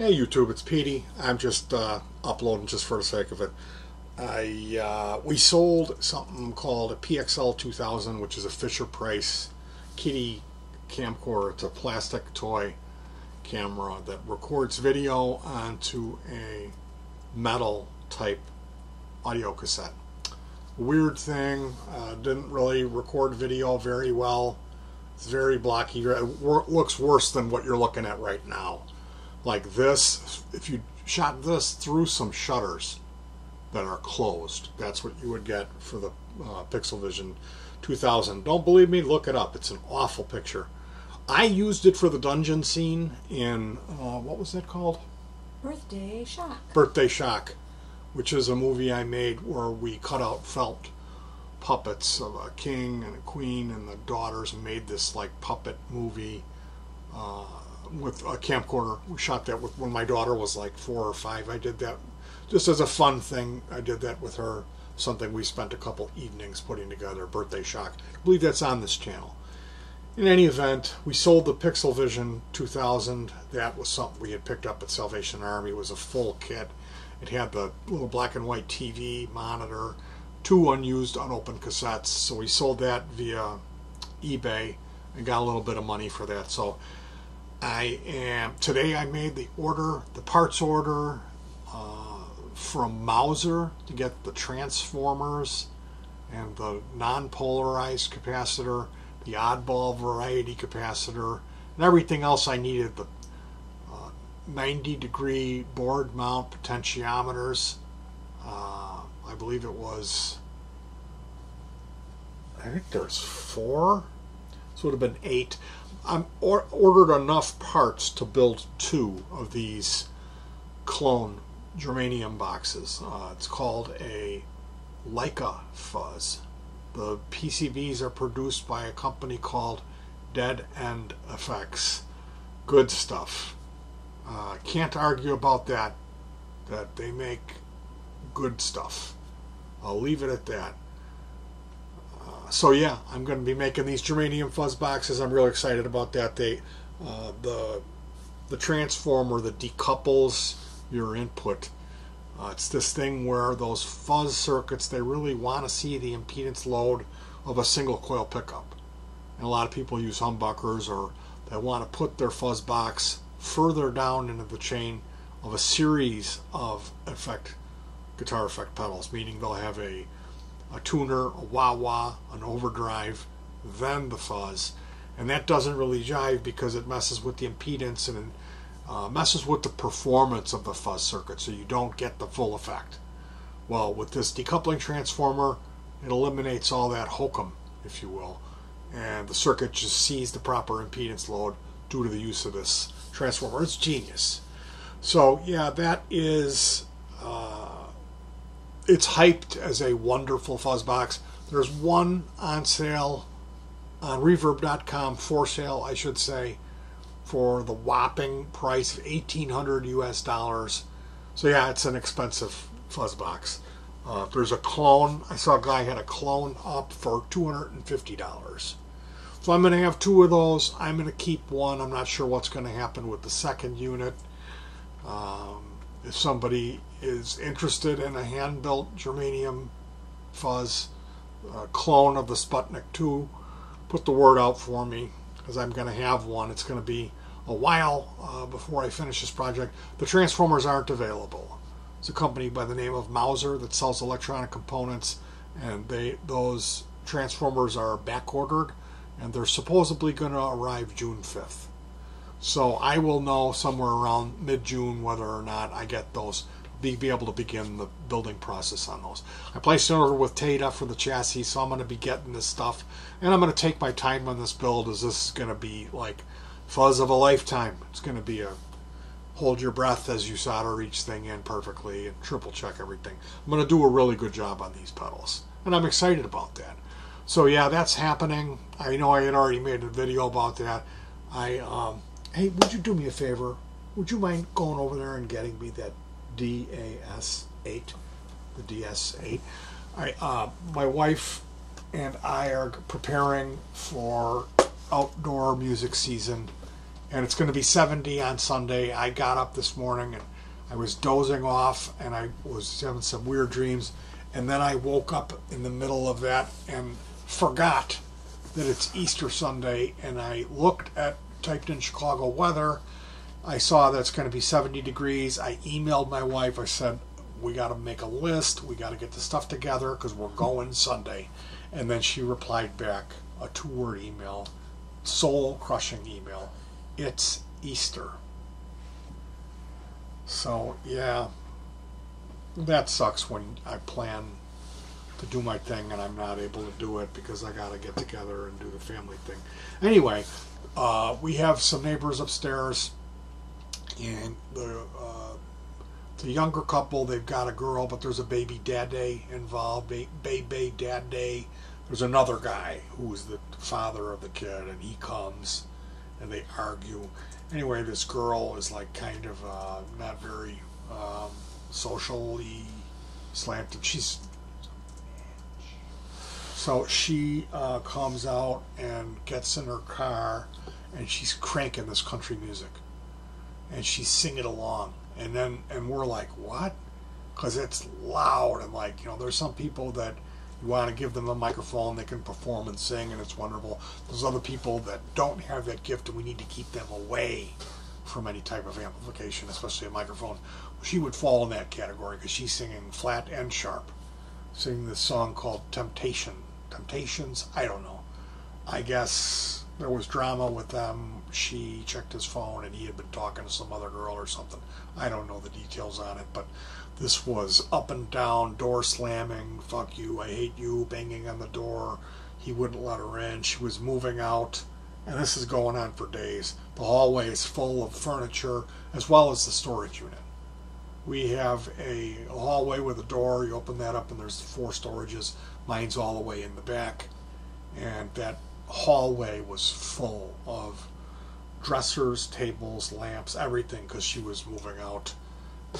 Hey YouTube, it's Petey. I'm just uploading just for the sake of it. We sold something called a PXL 2000, which is a Fisher-Price kitty camcorder. It's a plastic toy camera that records video onto a metal type audio cassette. Weird thing, didn't really record video very well. It's very blocky. It looks worse than what you're looking at right now. Like this, if you shot this through some shutters that are closed, that's what you would get for the Pixelvision 2000. Don't believe me? Look it up. It's an awful picture. I used it for the dungeon scene in, what was that called? Birthday Shock. Birthday Shock, which is a movie I made where we cut out felt puppets of a king and a queen and the daughters and made this like puppet movie with a camcorder. We shot that with when my daughter was like 4 or 5. I did that just as a fun thing. I did that with her, something we spent a couple evenings putting together, Birthday Shock. I believe that's on this channel. In any event, we sold the Pixelvision 2000. That was something we had picked up at Salvation Army. It was a full kit. It had the little black and white TV monitor, 2 unused, unopened cassettes. So we sold that via eBay and got a little bit of money for that. So today I made the parts order from Mauser to get the transformers and the non-polarized capacitor, the oddball variety capacitor, and everything else I needed. The 90-degree board mount potentiometers. I believe it was, I think there's 4, so it would have been 8. I ordered enough parts to build 2 of these clone germanium boxes. It's called a Laika fuzz. The PCBs are produced by a company called Dead End Effects. Good stuff. Can't argue about that they make good stuff. I'll leave it at that. So yeah, I'm going to be making these germanium fuzz boxes. I'm really excited about that. The transformer that decouples your input. It's this thing where those fuzz circuits, they really want to see the impedance load of a single coil pickup. And a lot of people use humbuckers, or they want to put their fuzz box further down into the chain of a series of guitar effect pedals, meaning they'll have a tuner, a wah-wah, an overdrive, then the fuzz. And that doesn't really jive because it messes with the impedance and messes with the performance of the fuzz circuit, so you don't get the full effect. Well, with this decoupling transformer, it eliminates all that hokum, if you will, and the circuit just sees the proper impedance load due to the use of this transformer. It's genius. So yeah, that is it's hyped as a wonderful fuzz box. There's one on sale on reverb.com, for sale I should say, for the whopping price of $1,800 US. So yeah, it's an expensive fuzz box. There's a clone. I saw a guy had a clone up for $250. So I'm going to have 2 of those. I'm going to keep one. I'm not sure what's going to happen with the second unit. If somebody is interested in a hand-built germanium fuzz clone of the Sputnik 2, put the word out for me, because I'm going to have one. It's going to be a while before I finish this project. The transformers aren't available. It's a company by the name of Mauser that sells electronic components, and those transformers are back ordered, and they're supposedly going to arrive June 5th. So I will know somewhere around mid-June whether or not I get those, be able to begin the building process on those. I placed an order with Tata for the chassis, so I'm going to be getting this stuff, and I'm going to take my time on this build, as this is going to be like fuzz of a lifetime. It's going to be a hold your breath as you solder each thing in perfectly and triple check everything. I'm going to do a really good job on these pedals, and I'm excited about that. So yeah, that's happening. I know I had already made a video about that. Hey, would you do me a favor? Would you mind going over there and getting me that DAS8, the DS8? My wife and I are preparing for outdoor music season and it's going to be 70 on Sunday. I got up this morning and I was dozing off and I was having some weird dreams, and then I woke up in the middle of that and forgot that it's Easter Sunday, and I typed in Chicago weather. I saw that it's going to be 70 degrees. I emailed my wife. I said, we got to make a list. We got to get the stuff together because we're going Sunday. And then she replied back, a 2-word email, soul-crushing email. It's Easter. So, yeah, that sucks when I plan to do my thing and I'm not able to do it because I got to get together and do the family thing. Anyway, we have some neighbors upstairs, and the younger couple, they've got a girl, but there's a baby daddy involved, baby dad day. There's another guy who's the father of the kid, and he comes, and they argue. Anyway, this girl is like kind of not very socially slanted. So she comes out and gets in her car, and she's cranking this country music, and she's singing along, and we're like, what? Because it's loud, and like, there's some people that you want to give them a microphone, they can perform and sing, and it's wonderful. There's other people that don't have that gift, and we need to keep them away from any type of amplification, especially a microphone. She would fall in that category because she's singing flat and sharp, singing this song called Temptations, I don't know. I guess there was drama with them. She checked his phone and he had been talking to some other girl or something. I don't know the details on it, but this was up and down, door slamming, fuck you, I hate you, banging on the door. He wouldn't let her in. She was moving out, and this is going on for days. The hallway is full of furniture as well as the storage unit. We have a hallway with a door. You open that up and there's 4 storages. Mine's all the way in the back, and that hallway was full of dressers, tables, lamps, everything, because she was moving out.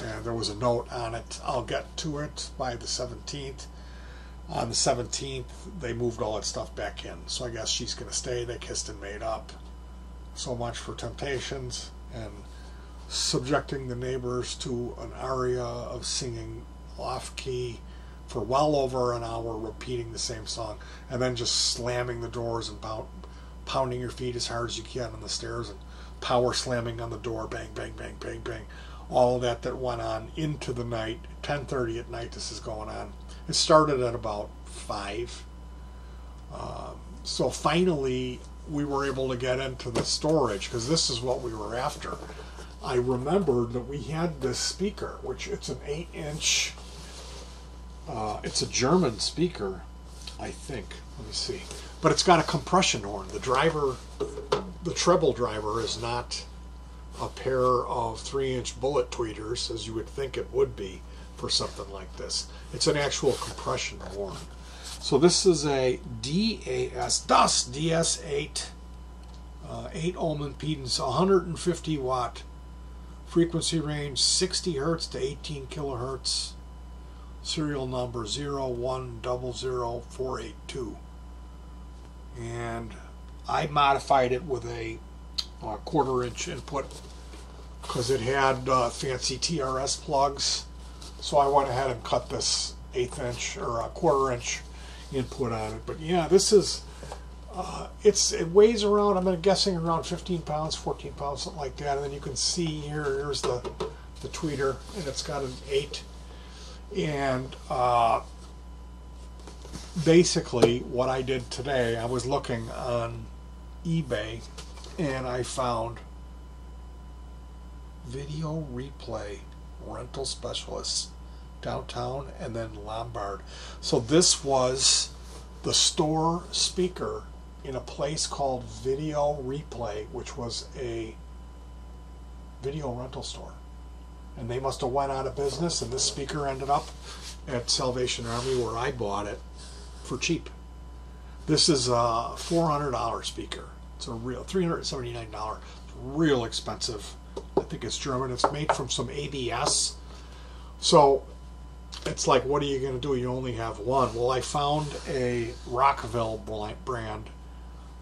And there was a note on it. I'll get to it by the 17th. On the 17th, they moved all that stuff back in. So I guess she's going to stay. They kissed and made up. So much for Temptations, and subjecting the neighbors to an aria of singing off-key for well over an hour, repeating the same song, and then just slamming the doors and pounding your feet as hard as you can on the stairs and power slamming on the door, bang, bang, bang, bang, bang. All of that went on into the night. 10:30 at night this is going on. It started at about 5. So finally we were able to get into the storage, because this is what we were after. I remembered that we had this speaker, which it's an 8-inch, it's a German speaker, I think. Let me see. But it's got a compression horn. The treble driver is not a pair of 3-inch bullet tweeters, as you would think it would be for something like this. It's an actual compression horn. So this is a DS8, 8 ohm impedance, 150 watt, frequency range 60 hertz to 18 kilohertz, serial number 0100482. And I modified it with a 1/4-inch input because it had fancy TRS plugs. So I went ahead and cut this 1/8 or a 1/4-inch input on it. But yeah, this is it weighs around, I'm guessing around 15 pounds, 14 pounds, something like that. And then you can see here's the tweeter, and it's got an 8. And basically what I did today, I was looking on eBay and I found video replay rental specialists downtown and then Lombard. So this was the store speaker in a place called Video Replay, which was a video rental store, and they must have went out of business, and this speaker ended up at Salvation Army where I bought it for cheap. This is a $400 speaker. It's a real $379. It's real expensive. I think it's German. It's made from some ABS. So it's like, what are you going to do? You only have one. Well, I found a Rockville brand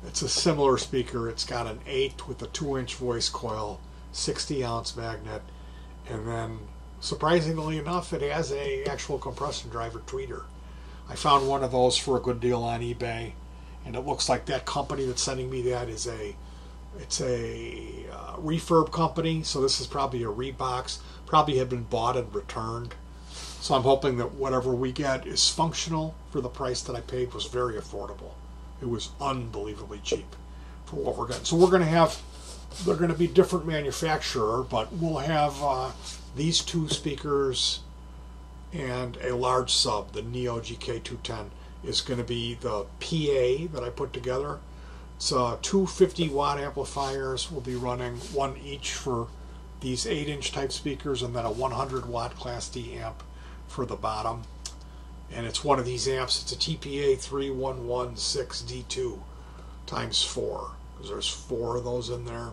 It's a similar speaker. It's got an 8 with a 2-inch voice coil, 60-ounce magnet, and then surprisingly enough, it has a actual compression driver tweeter. I found one of those for a good deal on eBay, and it looks like that company that's sending me that is a refurb company, so this is probably a rebox, probably had been bought and returned. So I'm hoping that whatever we get is functional. For the price that I paid was very affordable. It was unbelievably cheap for what we're getting. So we're going to have, they're going to be different manufacturer, but we'll have these 2 speakers and a large sub. The Neo GK210 is going to be the PA that I put together. So 2 50-watt amplifiers will be running, 1 each for these 8-inch type speakers, and then a 100-watt Class D amp for the bottom. And it's one of these amps. It's a TPA 3116D2 times 4, because there's 4 of those in there.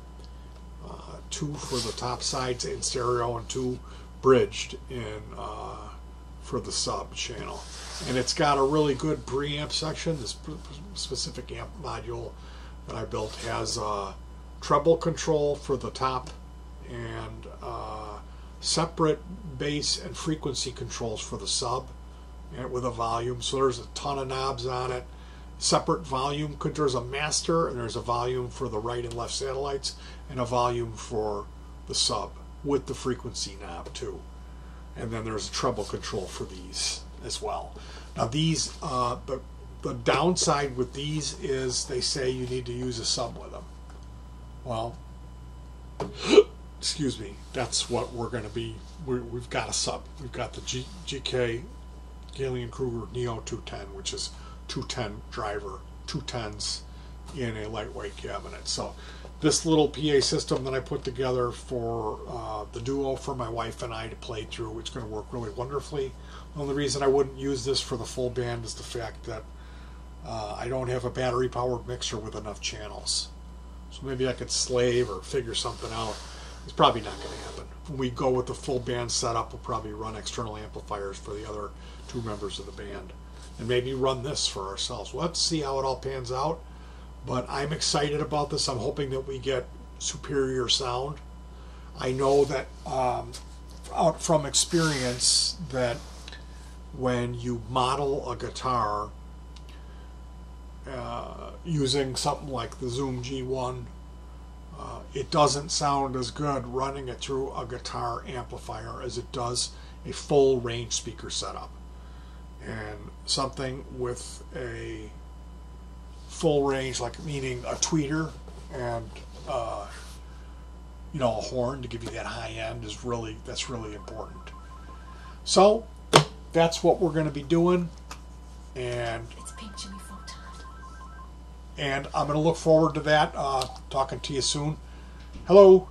2 for the top sides in stereo and 2 bridged in for the sub channel. And it's got a really good preamp section. This specific amp module that I built has treble control for the top and separate bass and frequency controls for the sub, and with a volume. So there's a ton of knobs on it. Separate volume. There's a master and there's a volume for the right and left satellites, and a volume for the sub with the frequency knob too. And then there's a treble control for these as well. Now these, the downside with these is they say you need to use a sub with them. Well, excuse me, that's what we're going to be. We've got a sub. We've got the GK Galen-Kruger Neo 210, which is 210 driver, 210s in a lightweight cabinet. So this little PA system that I put together for the Duo for my wife and I to play through, it's going to work really wonderfully. The only reason I wouldn't use this for the full band is the fact that I don't have a battery powered mixer with enough channels. So maybe I could slave or figure something out. It's probably not going to happen. When we go with the full band setup, we'll probably run external amplifiers for the other 2 members of the band, and maybe run this for ourselves. We'll have to see how it all pans out, but I'm excited about this. I'm hoping that we get superior sound. I know that out from experience that when you model a guitar using something like the Zoom G1, it doesn't sound as good running it through a guitar amplifier as it does a full range speaker setup. And something with a full range, like meaning a tweeter and you know, a horn to give you that high end, is that's really important. So that's what we're going to be doing, and It's Pink Jimmy Photon. And I'm going to look forward to that. Talking to you soon. Hello.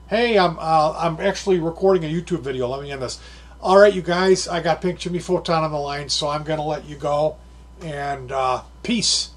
Hey, I'm actually recording a YouTube video. Let me end this. All right, you guys, I got Pink Jimmy Photon on the line, so I'm going to let you go. And peace.